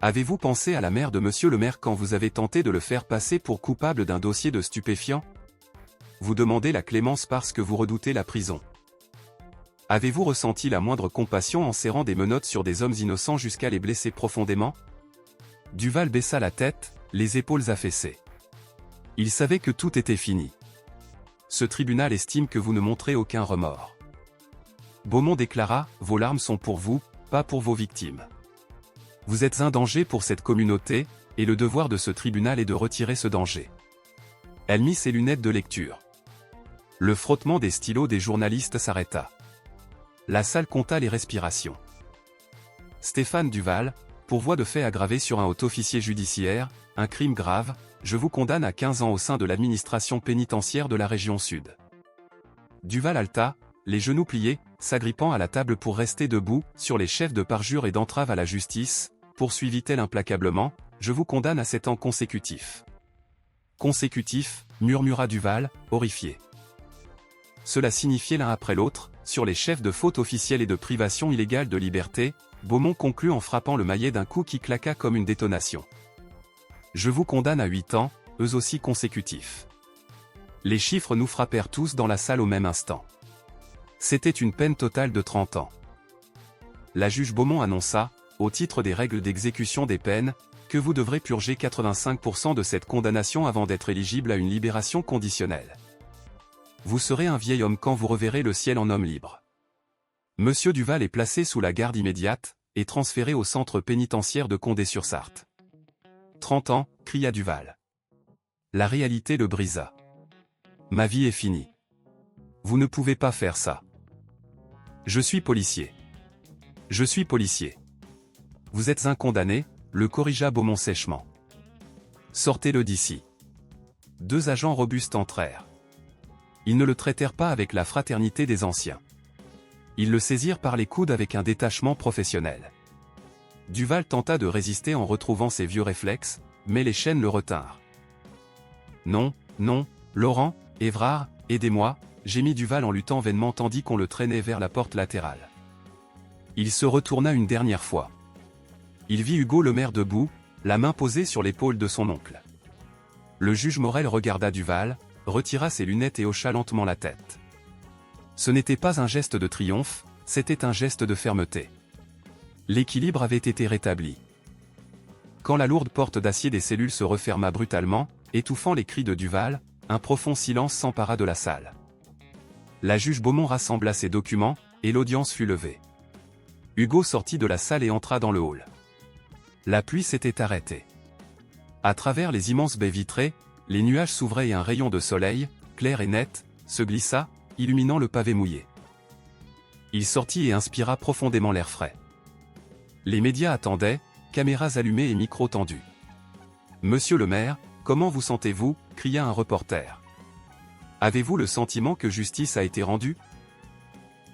Avez-vous pensé à la mère de monsieur le maire quand vous avez tenté de le faire passer pour coupable d'un dossier de stupéfiants? Vous demandez la clémence parce que vous redoutez la prison. Avez-vous ressenti la moindre compassion en serrant des menottes sur des hommes innocents jusqu'à les blesser profondément? Duval baissa la tête, les épaules affaissées. Il savait que tout était fini. Ce tribunal estime que vous ne montrez aucun remords. Beaumont déclara, « Vos larmes sont pour vous, pas pour vos victimes. Vous êtes un danger pour cette communauté, et le devoir de ce tribunal est de retirer ce danger. » Elle mit ses lunettes de lecture. Le frottement des stylos des journalistes s'arrêta. La salle compta les respirations. Stéphane Duval, pourvoi de fait aggravé sur un haut officier judiciaire, un crime grave, je vous condamne à 15 ans au sein de l'administration pénitentiaire de la région Sud. Duval halta, les genoux pliés, s'agrippant à la table pour rester debout, sur les chefs de parjure et d'entrave à la justice, poursuivit-elle implacablement, je vous condamne à 7 ans consécutifs. Consécutifs, murmura Duval, horrifié. Cela signifiait l'un après l'autre, sur les chefs de faute officielle et de privation illégale de liberté, Beaumont conclut en frappant le maillet d'un coup qui claqua comme une détonation. Je vous condamne à 8 ans, eux aussi consécutifs. Les chiffres nous frappèrent tous dans la salle au même instant. C'était une peine totale de 30 ans. La juge Beaumont annonça, au titre des règles d'exécution des peines, que vous devrez purger 85% de cette condamnation avant d'être éligible à une libération conditionnelle. Vous serez un vieil homme quand vous reverrez le ciel en homme libre. Monsieur Duval est placé sous la garde immédiate, et transféré au centre pénitentiaire de Condé-sur-Sarthe. 30 ans, cria Duval. La réalité le brisa. Ma vie est finie. Vous ne pouvez pas faire ça. Je suis policier. Je suis policier. Vous êtes un condamné, le corrigea Beaumont sèchement. Sortez-le d'ici. 2 agents robustes entrèrent. Ils ne le traitèrent pas avec la fraternité des anciens. Ils le saisirent par les coudes avec un détachement professionnel. Duval tenta de résister en retrouvant ses vieux réflexes, mais les chaînes le retinrent. Non, non, Laurent, Évrard, aidez-moi, gémit Duval en luttant vainement tandis qu'on le traînait vers la porte latérale. Il se retourna une dernière fois. Il vit Hugo le maire debout, la main posée sur l'épaule de son oncle. Le juge Morel regarda Duval, retira ses lunettes et hocha lentement la tête. Ce n'était pas un geste de triomphe, c'était un geste de fermeté. L'équilibre avait été rétabli. Quand la lourde porte d'acier des cellules se referma brutalement, étouffant les cris de Duval, un profond silence s'empara de la salle. La juge Beaumont rassembla ses documents, et l'audience fut levée. Hugo sortit de la salle et entra dans le hall. La pluie s'était arrêtée. À travers les immenses baies vitrées, les nuages s'ouvraient et un rayon de soleil, clair et net, se glissa, illuminant le pavé mouillé. Il sortit et inspira profondément l'air frais. Les médias attendaient, caméras allumées et micros tendus. « Monsieur le maire, comment vous sentez-vous » cria un reporter. « Avez-vous le sentiment que justice a été rendue »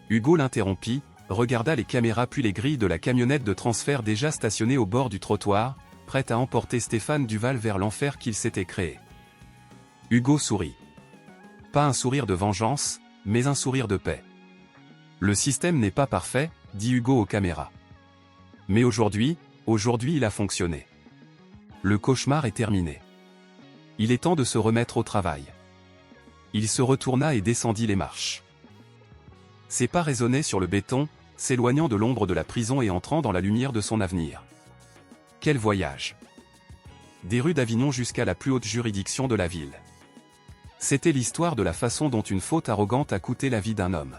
Hugo l'interrompit, regarda les caméras puis les grilles de la camionnette de transfert déjà stationnée au bord du trottoir, prête à emporter Stéphane Duval vers l'enfer qu'il s'était créé. Hugo sourit. Pas un sourire de vengeance, mais un sourire de paix. Le système n'est pas parfait, dit Hugo aux caméras. Mais aujourd'hui il a fonctionné. Le cauchemar est terminé. Il est temps de se remettre au travail. Il se retourna et descendit les marches. Ses pas résonnaient sur le béton, s'éloignant de l'ombre de la prison et entrant dans la lumière de son avenir. Quel voyage! Des rues d'Avignon jusqu'à la plus haute juridiction de la ville. C'était l'histoire de la façon dont une faute arrogante a coûté la vie d'un homme.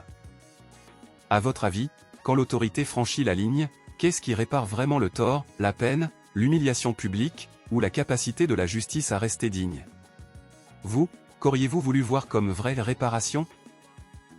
À votre avis, quand l'autorité franchit la ligne, qu'est-ce qui répare vraiment le tort, la peine, l'humiliation publique, ou la capacité de la justice à rester digne? Vous, qu'auriez-vous voulu voir comme vraie réparation?